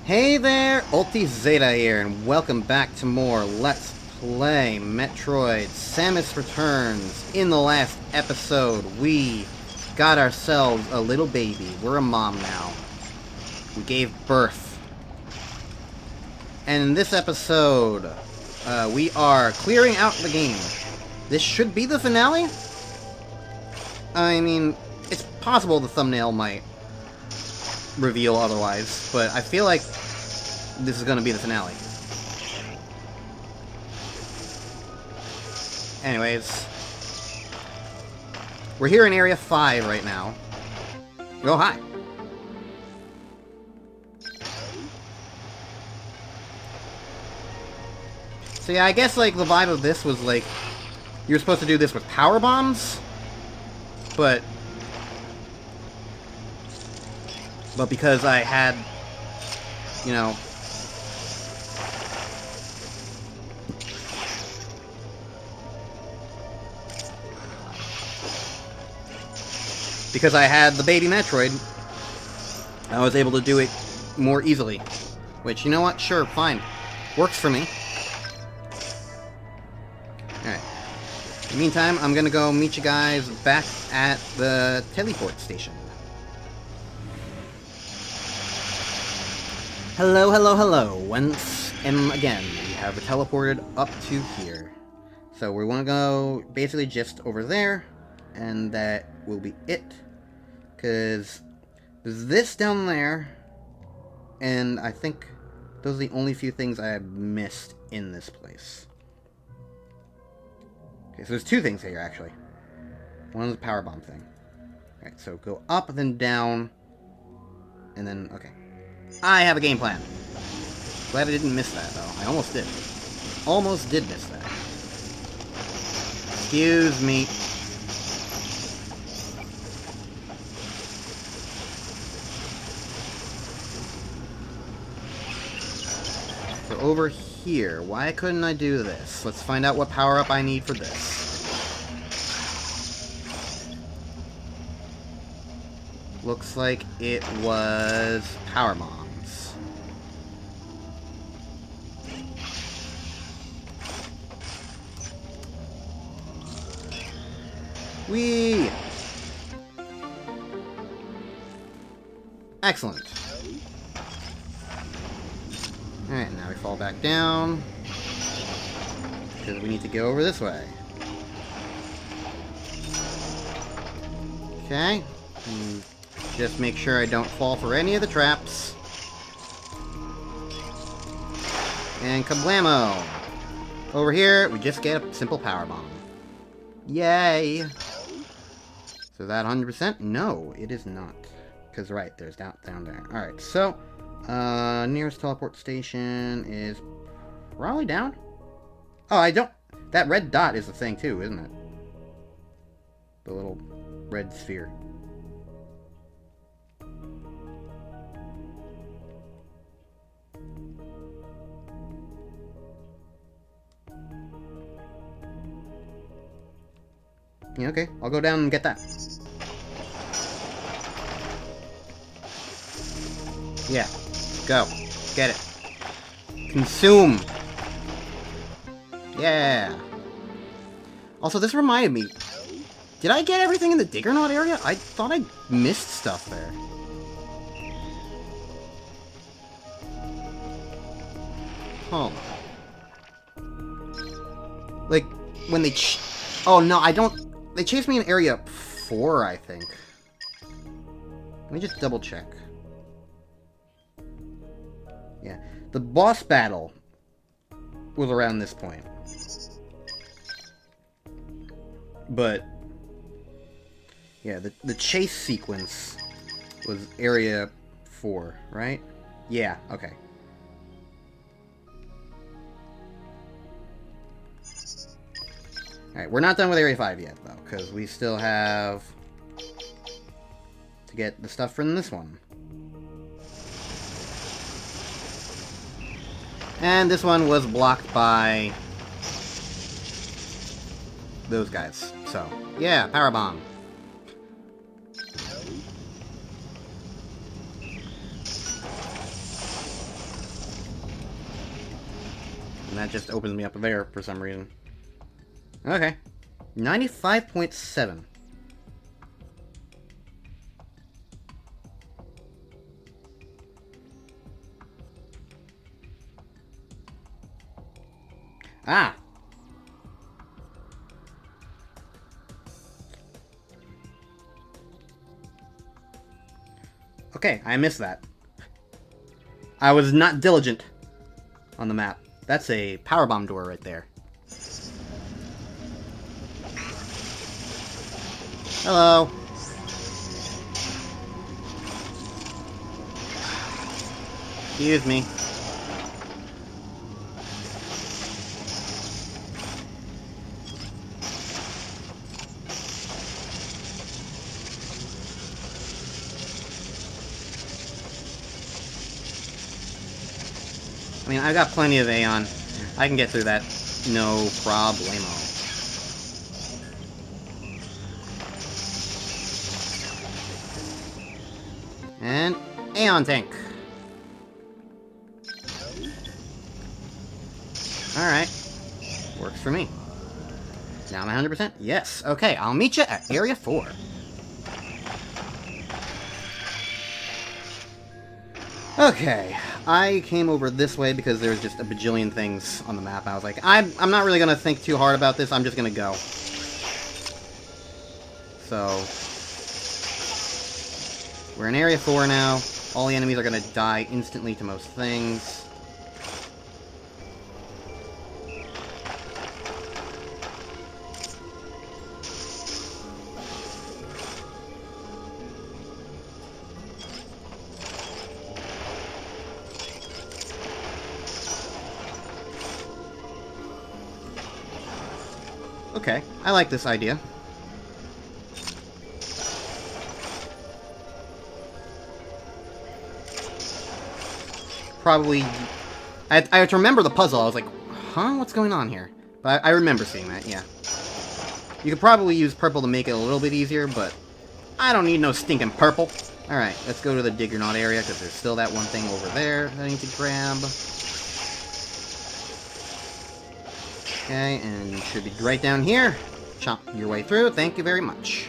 Hey there, Ulti Zeta here, and welcome back to more Let's Play Metroid Samus Returns. In the last episode, we got ourselves a little baby. We're a mom now. We gave birth. And in this episode, we are clearing out the game. This should be the finale? I mean, it's possible the thumbnail might reveal otherwise, but I feel like this is going to be the finale. Anyways, we're here in Area 5 right now. Oh, hi. So yeah, I guess like the vibe of this was like, you were supposed to do this with power bombs, but because I had, you know, because I had the baby Metroid, I was able to do it more easily. Which, you know what? Sure, fine. Works for me. Alright. In the meantime, I'm gonna go meet you guys back at the teleport station. Hello, hello, hello. Once again, we have teleported up to here. So we want to go basically just over there, and that will be it. Because there's this down there, and I think those are the only few things I have missed in this place. Okay, so there's two things here, actually. One is a power bomb thing. Alright, so go up, then down, and then, okay. I have a game plan. Glad I didn't miss that, though. I almost did. Almost did miss that. Excuse me. So over here, why couldn't I do this? Let's find out what power-up I need for this. Looks like it was power bombs. Whee! Excellent. Alright, now we fall back down. Because we need to go over this way. Okay. Just make sure I don't fall for any of the traps. And kablamo! Over here, we just get a simple power bomb. Yay! So that 100%? No, it is not. Because, right, there's down there. Alright, so, nearest teleport station is probably down? Oh, I don't... That red dot is the thing, too, isn't it? The little red sphere. Yeah, okay, I'll go down and get that. Yeah, go. Get it. Consume! Yeah! Also, this reminded me, did I get everything in the Diggernaut area? I thought I missed stuff there. Huh. Like, when they oh, no, I don't... They chased me in Area 4, I think. Let me just double check. Yeah. The boss battle was around this point. But, yeah, the chase sequence was Area 4, right? Yeah, okay. Alright, we're not done with Area 5 yet, though, because we still have to get the stuff from this one. And this one was blocked by those guys. So, yeah, power bomb. And that just opens me up there for some reason. Okay. 95.7. Ah! Okay, I missed that. I was not diligent on the map. That's a powerbomb door right there. Hello. Excuse me. I mean, I got plenty of Aeon. I can get through that, no problemo. And Aeon tank. Alright. Works for me. Now I'm 100%? Yes. Okay, I'll meet you at Area 4. Okay, I came over this way because there's just a bajillion things on the map. I was like, I'm not really going to think too hard about this, I'm just going to go. So, we're in Area 4 now. All the enemies are going to die instantly to most things. Okay, I like this idea. Probably... I have to remember the puzzle. I was like, huh? What's going on here? But I remember seeing that, yeah. You could probably use purple to make it a little bit easier, but I don't need no stinking purple. Alright, let's go to the Diggernaut area, because there's still that one thing over there that I need to grab. Okay, and you should be right down here. Chomp your way through. Thank you very much.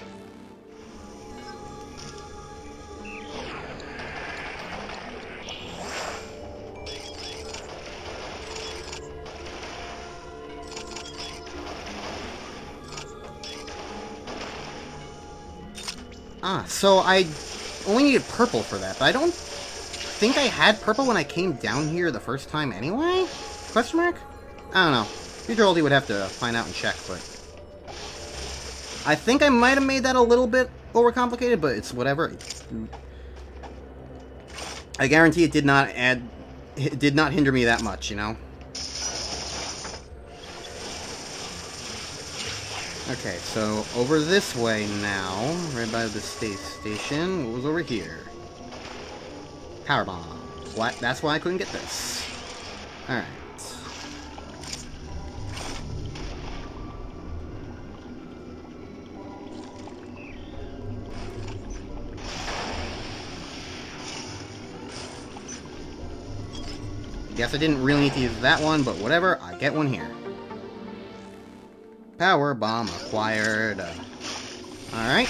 Ah, so I only needed purple for that, but I don't think I had purple when I came down here the first time anyway? Question mark? I don't know. Future Oldie would have to find out and check, but... I think I might have made that a little bit overcomplicated, but it's whatever. I guarantee it did not hinder me that much, you know? Okay, so over this way now, right by the space station. What was over here? Powerbomb. What? That's why I couldn't get this. Alright. Guess I didn't really need to use that one, but whatever, I get one here. Power bomb acquired. Alright.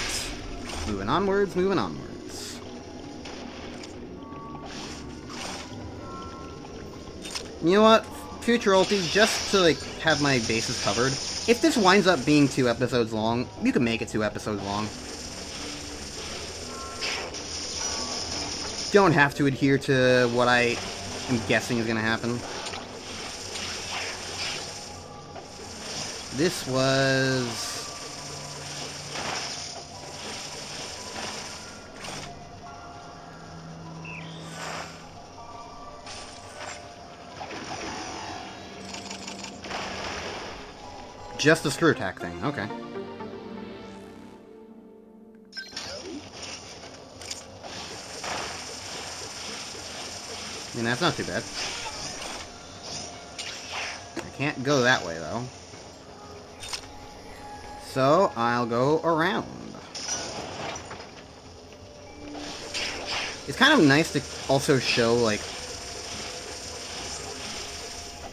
Moving onwards, moving onwards. You know what? Future Ulti, just to like have my bases covered, if this winds up being 2 episodes long, you can make it 2 episodes long. Don't have to adhere to what I'm guessing is going to happen. This was... just a screw attack thing, okay. I mean, that's not too bad. I can't go that way, though. So, I'll go around. It's kind of nice to also show, like...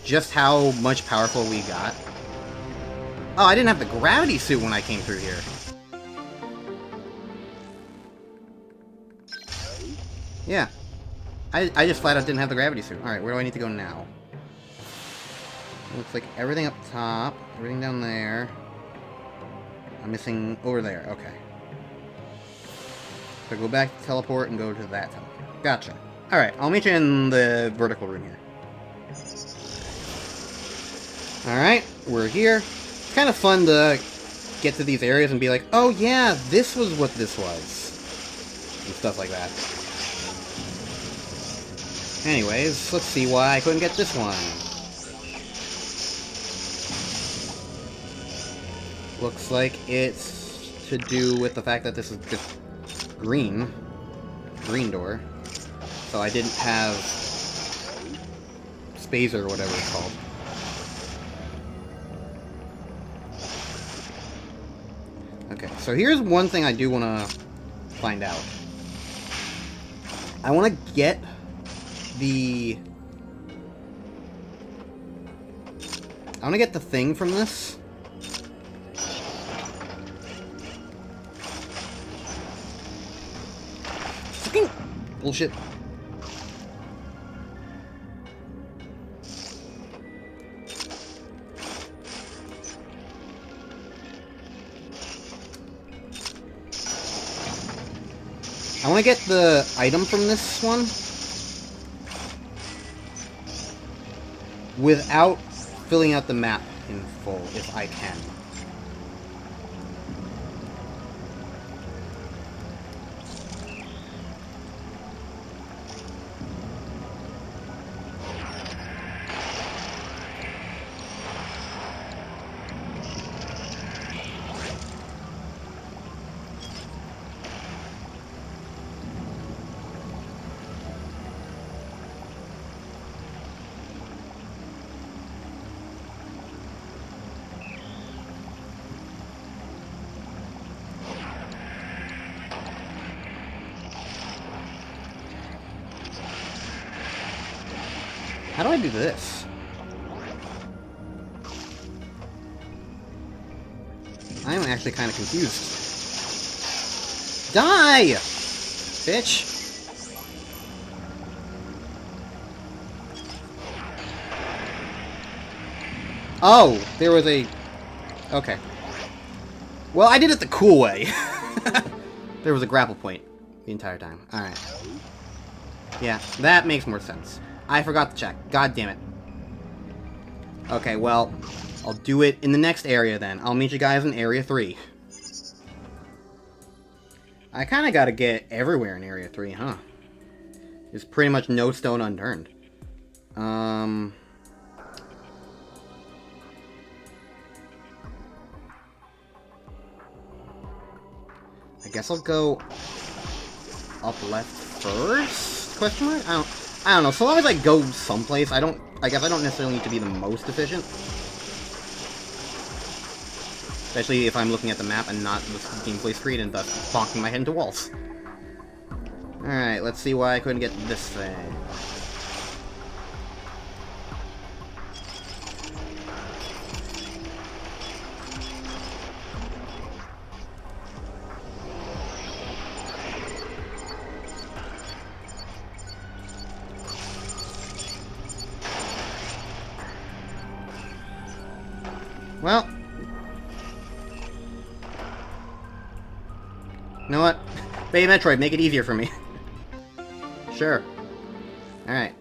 just how much powerful we got. Oh, I didn't have the gravity suit when I came through here. Yeah. I just flat out didn't have the gravity suit. Alright, where do I need to go now? Looks like everything up top, everything down there. I'm missing over there, okay. So go back, teleport, and go to that teleport. Gotcha. Alright, I'll meet you in the vertical room here. Alright, we're here. It's kind of fun to get to these areas and be like, oh yeah, this was what this was. And stuff like that. Anyways, let's see why I couldn't get this one. Looks like it's to do with the fact that this is just green door. So I didn't have Spazer or whatever it's called. Okay, so here's one thing I do want to find out. I want to get the... I want to get the thing from this. Fucking bullshit. I want to get the item from this one without filling out the map in full, if I can. How do I do this? I am actually kind of confused. Die! Bitch! Oh, there was a... Okay. Well, I did it the cool way. There was a grapple point the entire time. Alright. Yeah, that makes more sense. I forgot to check. God damn it. Okay, well, I'll do it in the next area then. I'll meet you guys in Area 3. I kind of got to get everywhere in Area 3, huh? There's pretty much no stone unturned. I guess I'll go up left first? Question mark? I don't know. So long as I go someplace, I guess I don't necessarily need to be the most efficient. Especially if I'm looking at the map and not the gameplay screen and thus bonking my head into walls. Alright, let's see why I couldn't get this thing. Well, you know what? Baby Metroid, make it easier for me. Sure. Alright.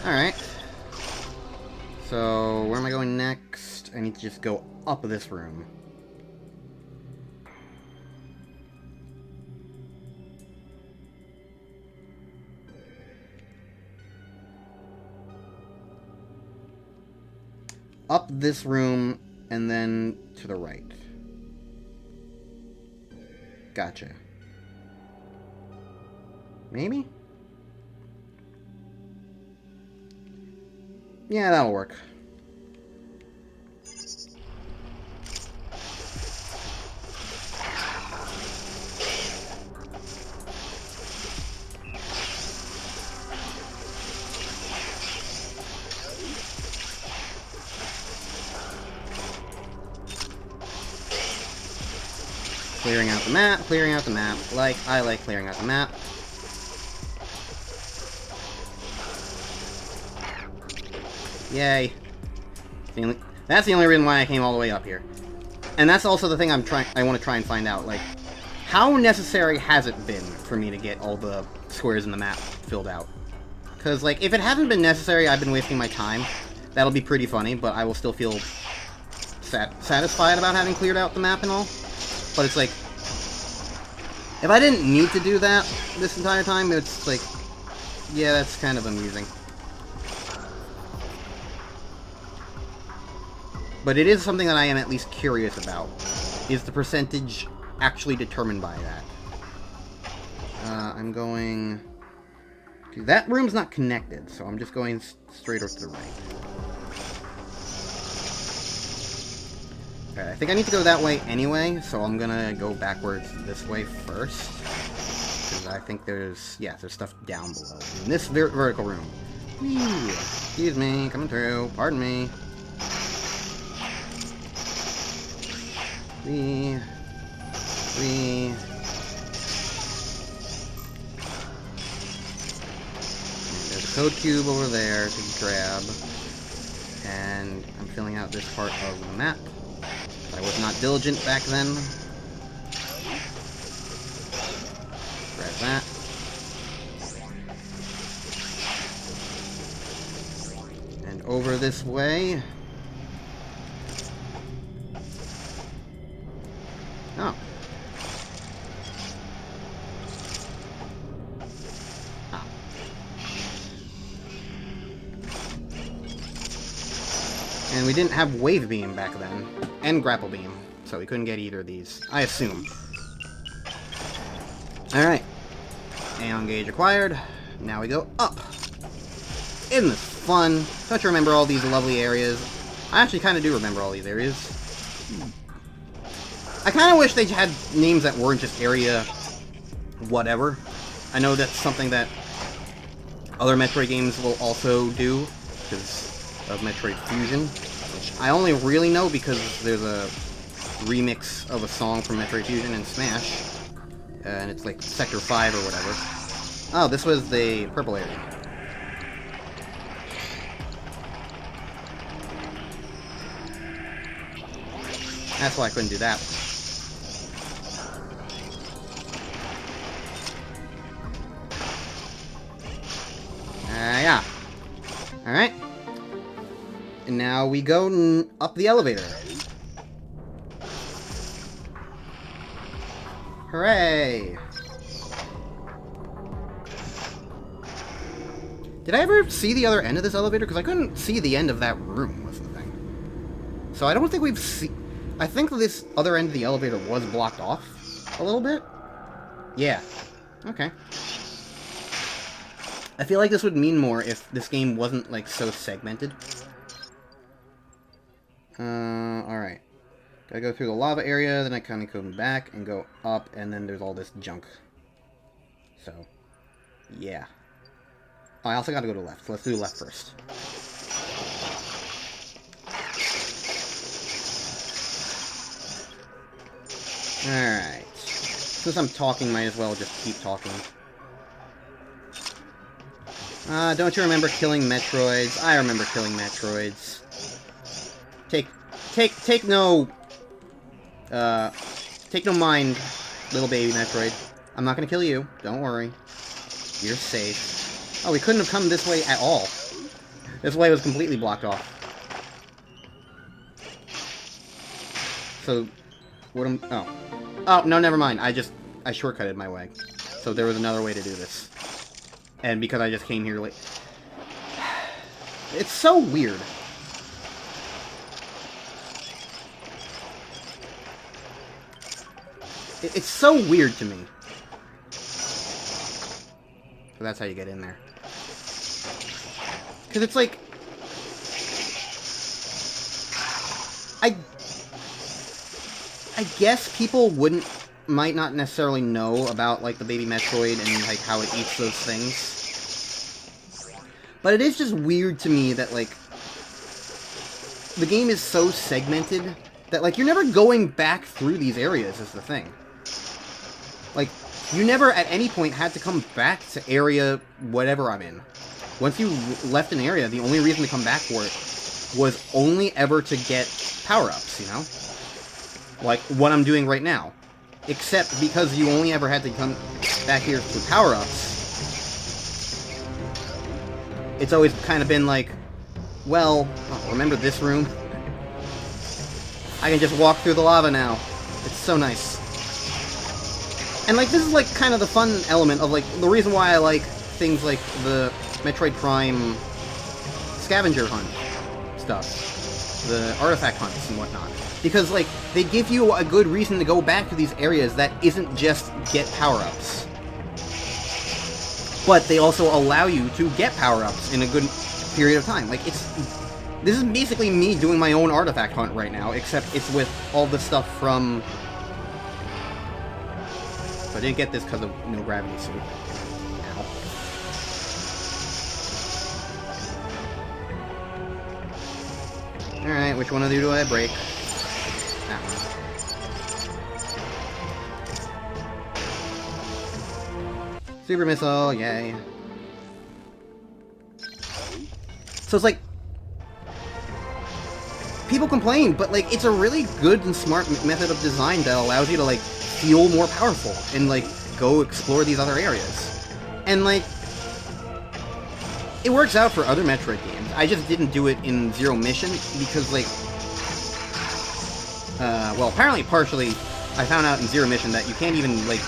Alright. So, where am I going next? I need to just go up this room. Up this room, and then to the right. Gotcha. Maybe? Yeah, that'll work. Clearing out the map, clearing out the map. I like clearing out the map. Yay. That's the only reason why I came all the way up here. And that's also the thing I want to try and find out, like, how necessary has it been for me to get all the squares in the map filled out? Because, like, if it hasn't been necessary, I've been wasting my time. That'll be pretty funny, but I will still feel satisfied about having cleared out the map and all. But it's like, if I didn't need to do that this entire time, it's like, yeah, that's kind of amusing. But it is something that I am at least curious about. Is the percentage actually determined by that? I'm going... That room's not connected, so I'm just going straight over to the right. Okay, I think I need to go that way anyway, so I'm gonna go backwards this way first. Because I think there's... yeah, there's stuff down below. In this vertical room. Whee! Excuse me, coming through. Pardon me. Whee. Whee. There's a code cube over there to grab. And I'm filling out this part of the map. I was not diligent back then. Grab that. And over this way. Oh. Ah. And we didn't have wave beam back then. And grapple beam. So we couldn't get either of these. I assume. Alright. Aeon gauge acquired. Now we go up. Isn't this fun? Don't you remember all these lovely areas? I actually kind of do remember all these areas. I kind of wish they had names that weren't just area whatever. I know that's something that other Metroid games will also do, because of Metroid Fusion, which I only really know because there's a remix of a song from Metroid Fusion in Smash, and it's like Sector 5 or whatever. Oh, this was the purple area. That's why I couldn't do that. Yeah. Alright. And now we go up the elevator. Hooray! Did I ever see the other end of this elevator? Because I couldn't see the end of that room, was the thing. So I don't think we've seen... I think this other end of the elevator was blocked off a little bit. Yeah. Okay. I feel like this would mean more if this game wasn't, like, so segmented. Alright. Gotta go through the lava area, then I kind of come back and go up, and then there's all this junk. So, yeah. Oh, I also gotta go to left. So let's do left first. Alright. Since I'm talking, might as well just keep talking. Don't you remember killing Metroids? I remember killing Metroids. Take no mind, little baby Metroid. I'm not gonna kill you. Don't worry. You're safe. Oh, we couldn't have come this way at all. This way was completely blocked off. So, what am... Oh. Oh, no, never mind. I shortcutted my way. So there was another way to do this. And because I just came here late... It's so weird. It's so weird to me. So that's how you get in there. Because it's like... I guess people might not necessarily know about, like, the baby Metroid and, like, how it eats those things. But it is just weird to me that, like, the game is so segmented that, like, you're never going back through these areas is the thing. Like, you never at any point had to come back to area whatever I'm in. Once you left an area, the only reason to come back for it was only ever to get power-ups, you know? Like what I'm doing right now. Except because you only ever had to come back here for power-ups, it's always kind of been like, well, remember this room? I can just walk through the lava now. It's so nice. And, like, this is, like, kind of the fun element of, like, the reason why I like things like the Metroid Prime scavenger hunt stuff. The artifact hunts and whatnot. Because, like, they give you a good reason to go back to these areas that isn't just get power-ups. But they also allow you to get power-ups in a good period of time. Like, this is basically me doing my own artifact hunt right now, except it's with all the stuff from... So I didn't get this because of no gravity suit. Ow. Alright, which one of you do I break? That one. Super missile, yay. So it's like... People complain, but, like, it's a really good and smart method of design that allows you to, like, feel more powerful and, like, go explore these other areas. And, like, it works out for other Metroid games. I just didn't do it in Zero Mission because, like, well, apparently partially I found out in Zero Mission that you can't even, like,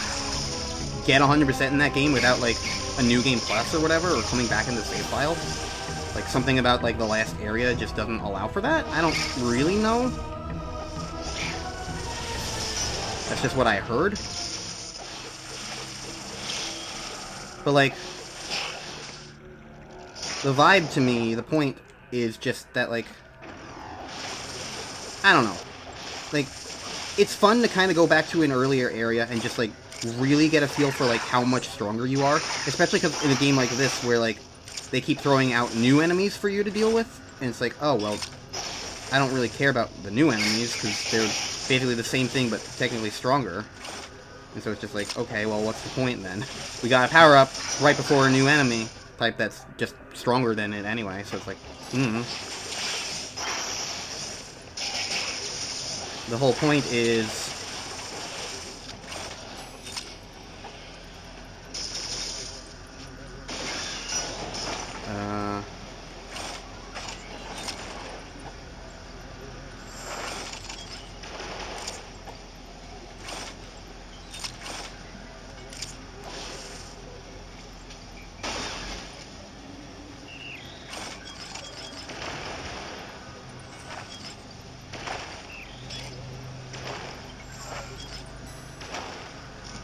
get 100% in that game without, like, a New Game Plus or whatever, or coming back in the save file. Like, something about, like, the last area just doesn't allow for that? I don't really know. That's just what I heard. But, like, the vibe to me, the point is just that, like, I don't know. Like, it's fun to kind of go back to an earlier area and just, like, really get a feel for, like, how much stronger you are. Especially because in a game like this where, like, they keep throwing out new enemies for you to deal with, and it's like, oh, well, I don't really care about the new enemies, because they're basically the same thing, but technically stronger. And so it's just like, okay, well, what's the point then? We got a power-up right before a new enemy type that's just stronger than it anyway, so it's like, The whole point is...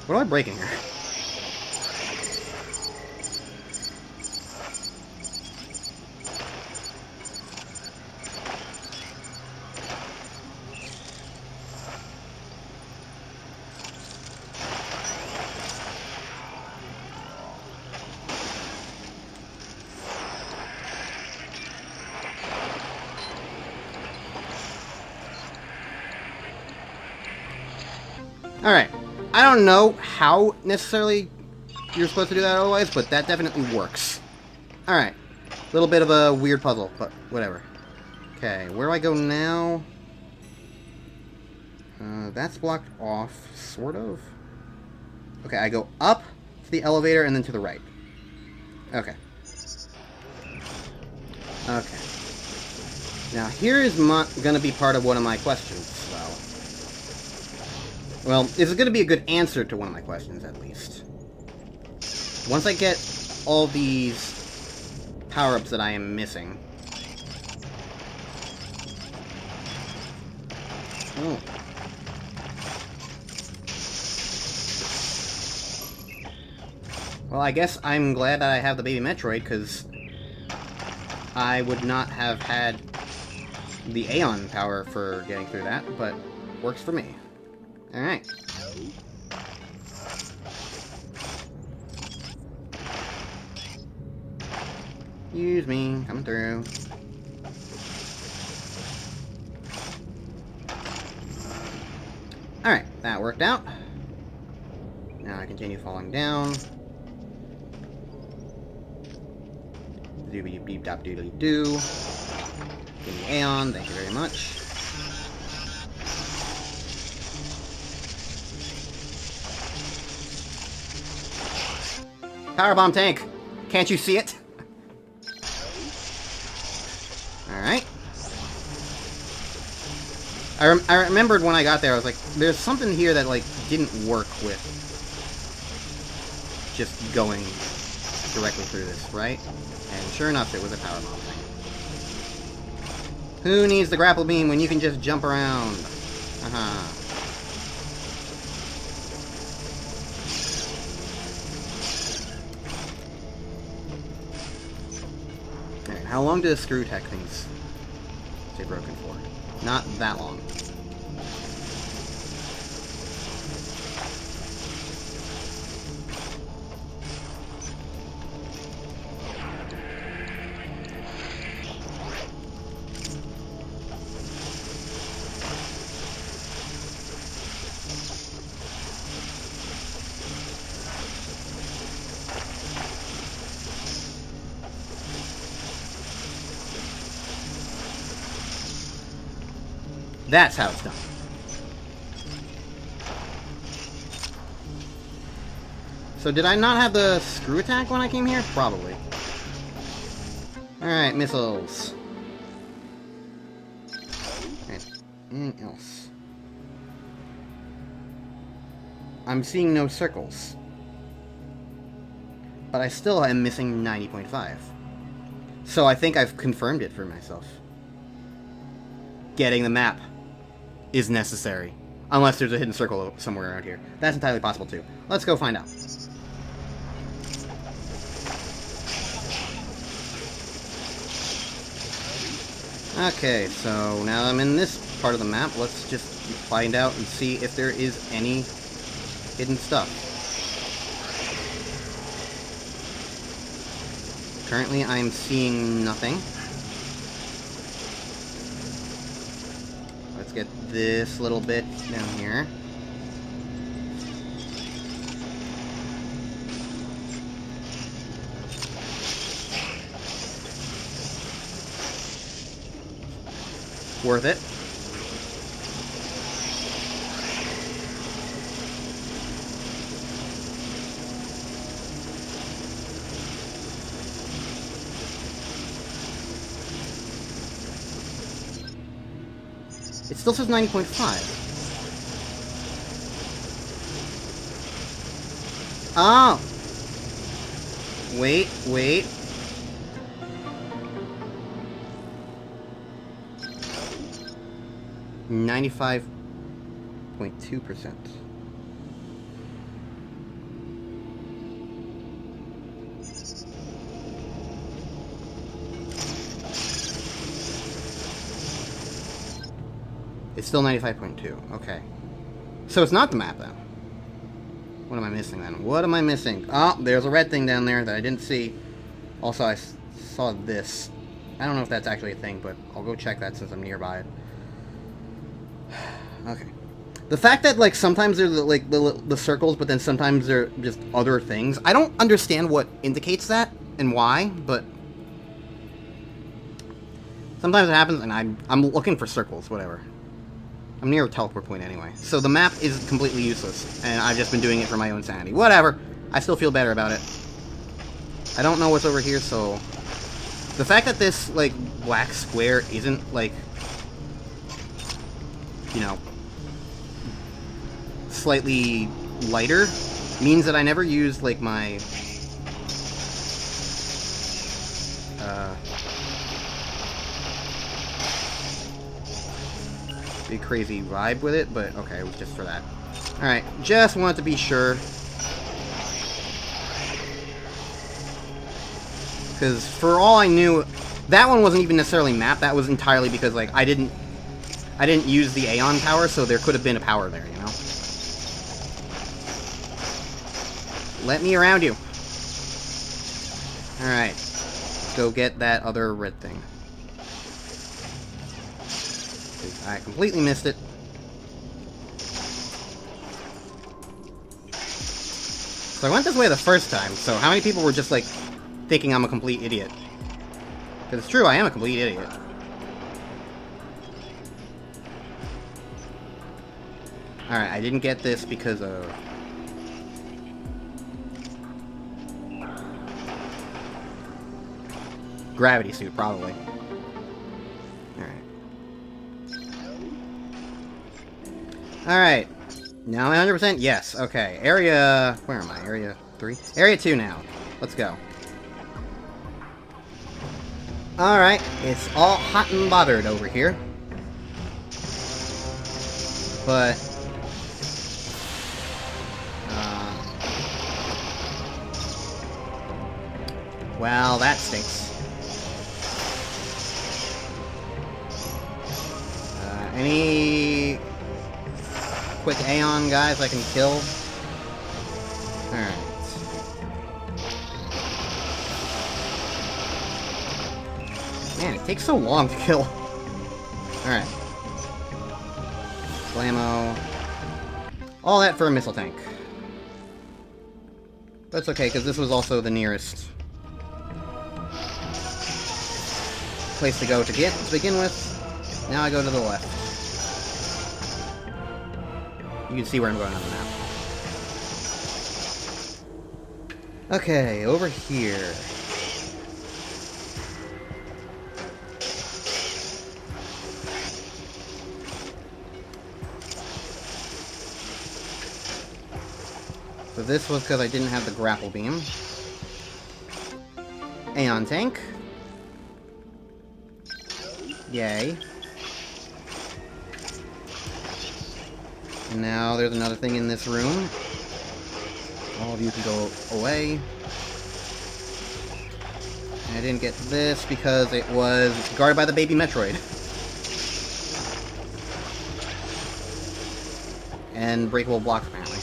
What am I breaking here? Alright. I don't know how necessarily you're supposed to do that otherwise, but that definitely works. Alright. A little bit of a weird puzzle, but whatever. Okay, where do I go now? That's blocked off, sort of. Okay, I go up to the elevator and then to the right. Okay. Okay. Now, here is gonna be part of one of my questions. Well, this is going to be a good answer to one of my questions, at least. Once I get all these power-ups that I am missing... Oh. Well, I guess I'm glad that I have the baby Metroid, because I would not have had the Aeon power for getting through that, but works for me. Alright. Excuse me, coming through. Alright, that worked out. Now I continue falling down. Doobie beep dop doodly doo. Give me Aeon, thank you very much. Powerbomb tank! Can't you see it? Alright. I remembered when I got there, I was like, there's something here that, like, didn't work with just going directly through this, right? And sure enough, it was a powerbomb thing. Who needs the grapple beam when you can just jump around? Uh-huh. Alright, how long do the screw tech things stay broken for? Not that long. That's how it's done. So did I not have the screw attack when I came here? Probably. Alright, missiles. Alright, anything else? I'm seeing no circles. But I still am missing 90.5. So I think I've confirmed it for myself. Getting the map is necessary. Unless there's a hidden circle somewhere around here. That's entirely possible too. Let's go find out. Okay, so now I'm in this part of the map. Let's just find out and see if there is any hidden stuff. Currently I'm seeing nothing. Let's get this little bit down here. Worth it. It still says 90.5. Oh! Wait. 95.2%. It's still 95.2. Okay. So it's not the map, then. What am I missing, then? What am I missing? Oh, there's a red thing down there that I didn't see. Also, I saw this. I don't know if that's actually a thing, but I'll go check that since I'm nearby it. Okay. The fact that, like, sometimes there's, like, the circles, but then sometimes they're just other things. I don't understand what indicates that and why, but sometimes it happens, and I'm looking for circles, whatever. I'm near a teleport point anyway. So the map is completely useless, and I've just been doing it for my own sanity. Whatever. I still feel better about it. I don't know what's over here, so the fact that this, like, black square isn't, like, you know, slightly lighter means that I never used, like, my big crazy vibe with it, but okay, it was just for that. Alright, just wanted to be sure. Because for all I knew, that one wasn't even necessarily mapped. That was entirely because, like, I didn't use the Aeon power, so there could have been a power there, you know? Let me around you. Alright. Go get that other red thing. I completely missed it. So I went this way the first time, so how many people were just, like, thinking I'm a complete idiot? Because it's true, I am a complete idiot. Alright, I didn't get this because of... gravity suit, probably. Alright. Now am I 100%? Yes. Okay. Area... where am I? Area 3? Area 2 now. Let's go. Alright. It's all hot and bothered over here. But... well, that stinks. Any... quick Aeon guys I can kill? Alright. Man, it takes so long to kill. Alright. Blammo. All that for a missile tank. That's okay, because this was also the nearest place to go to begin with. Now I go to the left. You can see where I'm going on the map. Okay, over here. So this was because I didn't have the grapple beam. Aeon tank. Yay. And now there's another thing in this room. All of you can go away. And I didn't get this because it was guarded by the baby Metroid. And breakable blocks, apparently.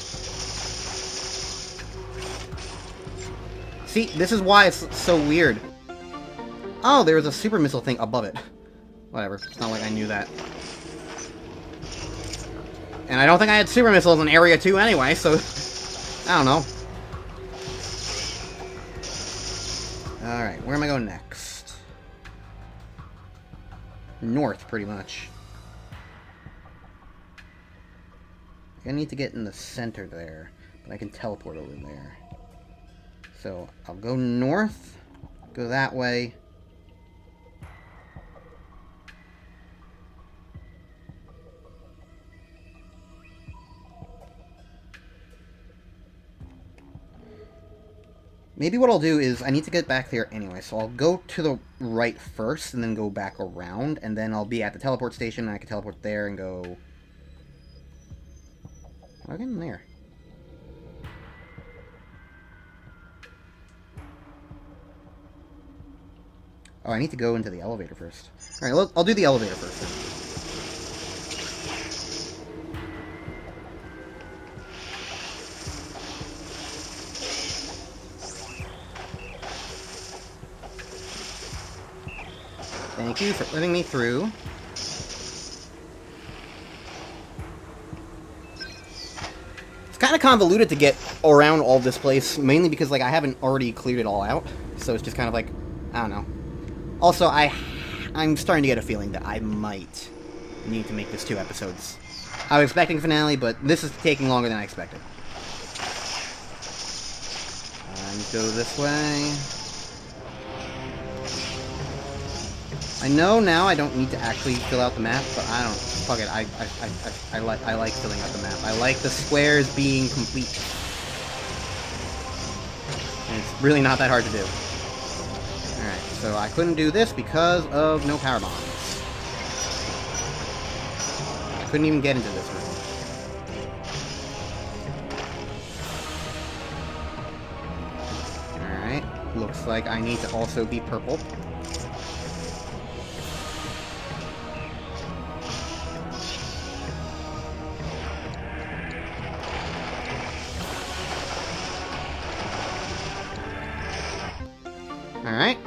See, this is why it's so weird. Oh, there was a super missile thing above it. Whatever, it's not like I knew that. And I don't think I had super missiles in Area 2 anyway, so... I don't know. Alright, where am I going next? North, pretty much. I need to get in the center there, but I can teleport over there. So, I'll go north, go that way. Maybe what I'll do is, I need to get back there anyway, so I'll go to the right first, and then go back around, and then I'll be at the teleport station, and I can teleport there and go... how do I get in there? Oh, I need to go into the elevator first. Alright, I'll do the elevator first then. Thank you for letting me through. It's kind of convoluted to get around all this place, mainly because, like, I haven't already cleared it all out. So it's just kind of like, I don't know. Also, I'm starting to get a feeling that I might need to make this 2 episodes. I was expecting finale, but this is taking longer than I expected. Go this way. I know now I don't need to actually fill out the map, but I don't... fuck it, I like filling out the map. I like the squares being complete. And it's really not that hard to do. Alright, so I couldn't do this because of no power bombs. I couldn't even get into this room. Alright. Looks like I need to also be purple. Alright.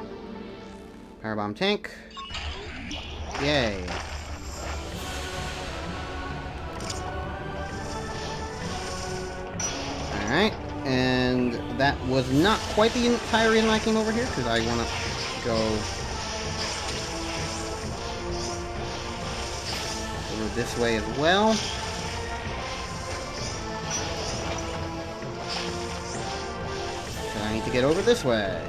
Powerbomb tank. Yay. Alright. And that was not quite the entire reason I came over here, because I want to go over this way as well. So I need to get over this way.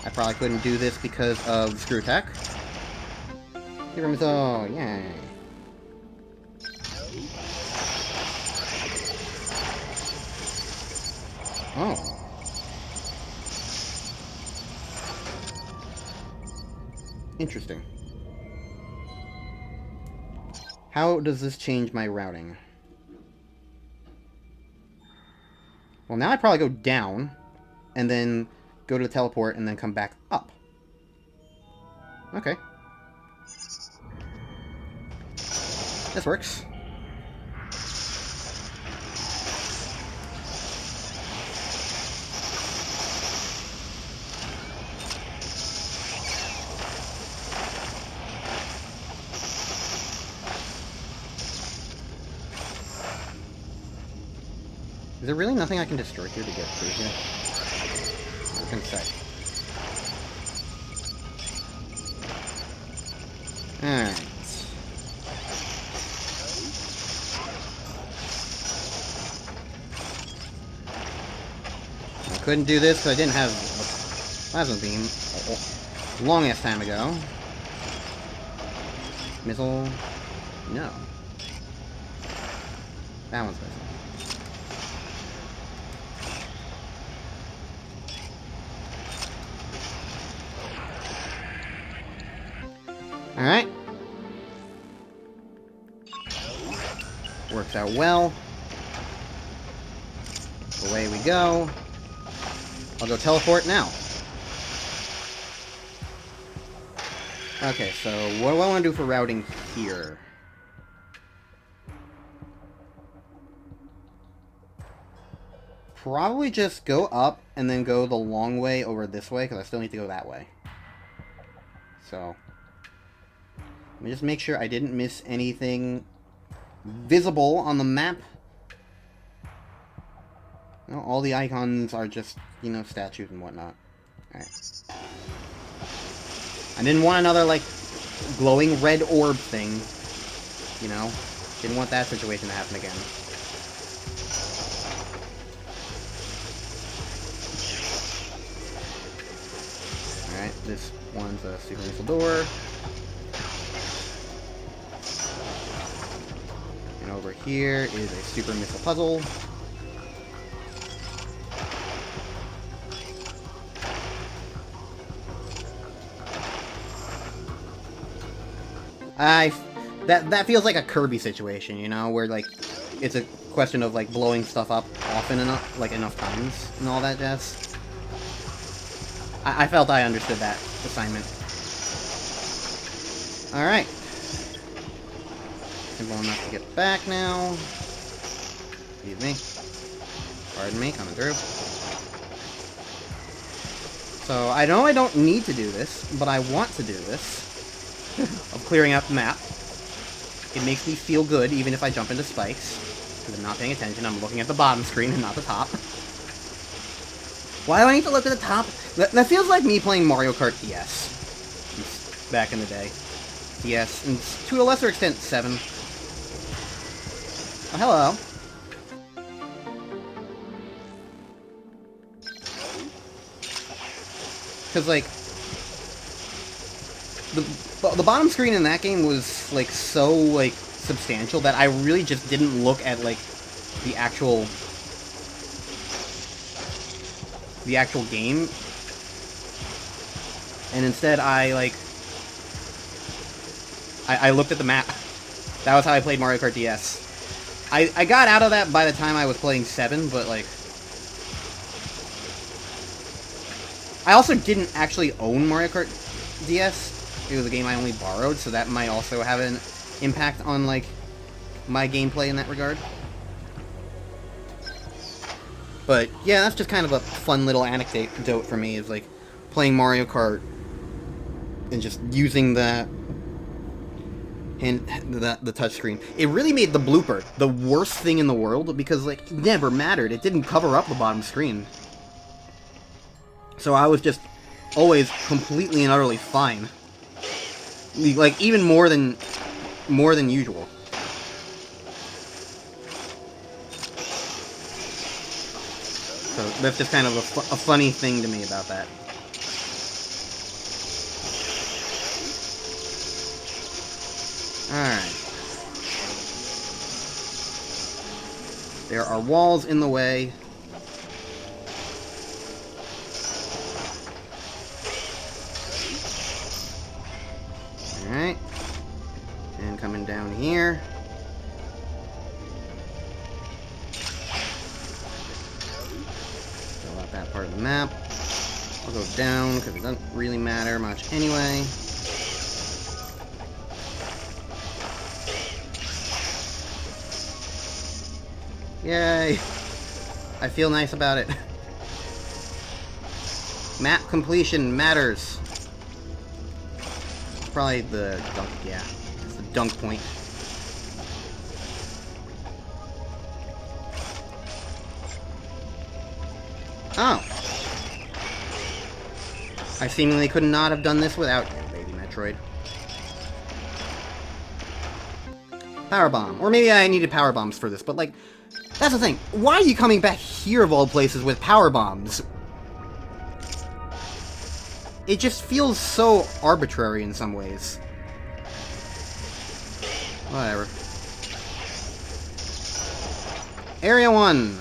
I probably couldn't do this because of screw attack. Super missile, yay. Oh. Interesting. How does this change my routing? Well, now I'd probably go down, and then go to the teleport, and then come back up. Okay. This works. Is there really nothing I can destroy here to get through here? I was gonna say. Alright. I couldn't do this because I didn't have a plasma beam a long-ass time ago. Missile? No. That one's missing. Alright. Works out well. Away we go. I'll go teleport now. Okay, so what do I want to do for routing here? Probably just go up and then go the long way over this way, because I still need to go that way. So let me just make sure I didn't miss anything visible on the map. No, all the icons are just, you know, statues and whatnot. Alright. I didn't want another, like, glowing red orb thing. You know? Didn't want that situation to happen again. Alright, this one's a super missile door. And over here is a super missile puzzle. That feels like a Kirby situation, you know, where like it's a question of like blowing stuff up often enough, like enough times and all that jazz. I felt I understood that assignment. Alright. Simple enough to get back now. Excuse me. Pardon me, coming through. So, I know I don't need to do this, but I want to do this. Of clearing out the map. It makes me feel good, even if I jump into spikes. Because I'm not paying attention, I'm looking at the bottom screen and not the top. Why do I need to look at the top? That feels like me playing Mario Kart DS. Back in the day. DS, and to a lesser extent, 7. Oh, hello. Because, like, the bottom screen in that game was, like, so, like, substantial that I really just didn't look at, like, the actual game. And instead I, like... I looked at the map. That was how I played Mario Kart DS. I got out of that by the time I was playing 7, but, like... I also didn't actually own Mario Kart DS. It was a game I only borrowed, so that might also have an impact on, like, my gameplay in that regard. But, yeah, that's just kind of a fun little anecdote for me, is, like, playing Mario Kart and just using the touchscreen. It really made the blooper the worst thing in the world, because, like, it never mattered. It didn't cover up the bottom screen. So I was just always completely and utterly fine. Like, even more than usual. So that's just kind of a funny thing to me about that. Alright. There are walls in the way. Alright. And coming down here. Fill out that part of the map. I'll go down because it doesn't really matter much anyway. Yay! I feel nice about it. Map completion matters. It's probably the dunk, yeah. It's the dunk point. Oh! I seemingly could not have done this without you, baby Metroid. Power bomb. Or maybe I needed power bombs for this, but, like, that's the thing. Why are you coming back here of all places with power bombs? It just feels so arbitrary in some ways. Whatever. Area 1.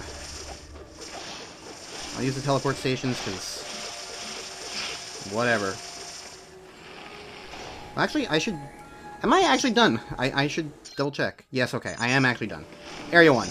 I'll use the teleport stations because... whatever. Actually, I should... am I actually done? I should double check. Yes, okay. I am actually done. Area 1.